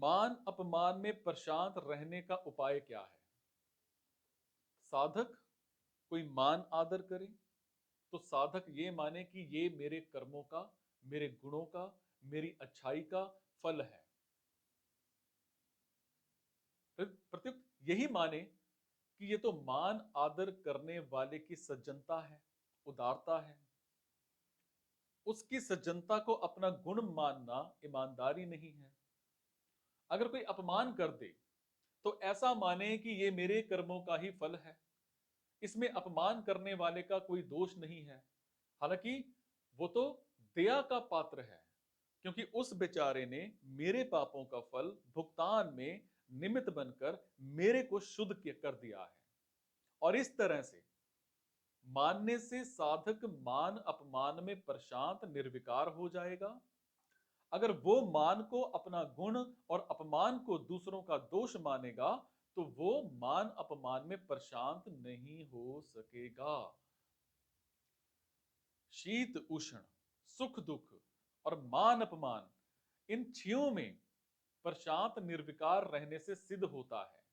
मान अपमान में प्रशांत रहने का उपाय क्या है? साधक कोई मान आदर करे तो साधक ये माने कि ये मेरे कर्मों का, मेरे गुणों का, मेरी अच्छाई का फल है। प्रत्युत यही माने कि ये तो मान आदर करने वाले की सज्जनता है, उदारता है। उसकी सज्जनता को अपना गुण मानना ईमानदारी नहीं है। अगर कोई अपमान कर दे तो ऐसा माने कि ये मेरे कर्मों का ही फल है। इसमें अपमान करने वाले का कोई दोष नहीं है। हालांकि वो तो दया का पात्र है, क्योंकि उस बेचारे ने मेरे पापों का फल भुगतान में निमित्त बनकर मेरे को शुद्ध कर दिया है। और इस तरह से मानने से साधक मान अपमान में प्रशांत निर्विकार हो जाएगा। अगर वो मान को अपना गुण और अपमान को दूसरों का दोष मानेगा तो वो मान अपमान में प्रशांत नहीं हो सकेगा। शीत उष्ण, सुख दुख और मान अपमान, इन छयों में प्रशांत निर्विकार रहने से सिद्ध होता है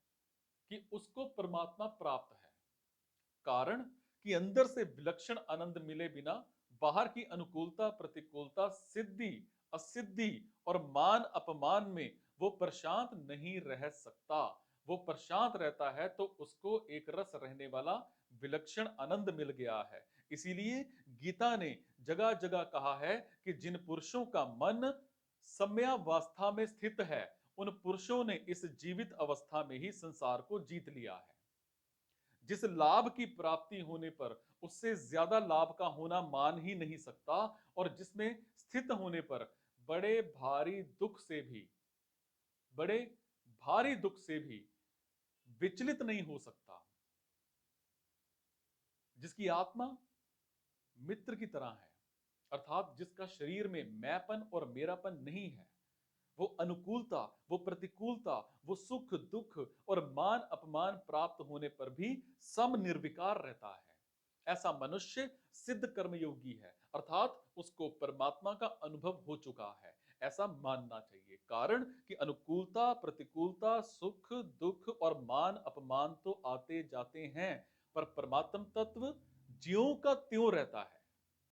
कि उसको परमात्मा प्राप्त है। कारण कि अंदर से विलक्षण आनंद मिले बिना बाहर की अनुकूलता प्रतिकूलता सिद्धि असिद्धि और मान अपमान में वो प्रशांत नहीं रह सकता। वो प्रशांत रहता है तो उसको एक रस रहने वाला विलक्षण आनंद मिल गया है। इसीलिए गीता ने जगह जगह कहा है कि जिन पुरुषों का मन सम्यावस्था में स्थित है उन पुरुषों ने इस जीवित अवस्था में ही संसार को जीत लिया है। जिस लाभ की प्राप्ति होने पर उससे ज्यादा लाभ का होना मान ही नहीं सकता, और जिसमें स्थित होने पर बड़े भारी दुख से भी बड़े भारी दुख से भी विचलित नहीं हो सकता, जिसकी आत्मा मित्र की तरह है, अर्थात जिसका शरीर में मैंपन और मेरापन नहीं है, वो अनुकूलता, वो प्रतिकूलता, वो सुख दुख और मान अपमान प्राप्त होने पर भी सम निर्विकार रहता है, ऐसा मनुष्य सिद्ध कर्मयोगी है, अर्थात उसको परमात्मा का अनुभव हो चुका है, ऐसा मानना चाहिए। कारण कि अनुकूलता प्रतिकूलता सुख दुख और मान अपमान तो आते जाते हैं, पर परमात्म तत्व ज्यों का त्यों रहता है।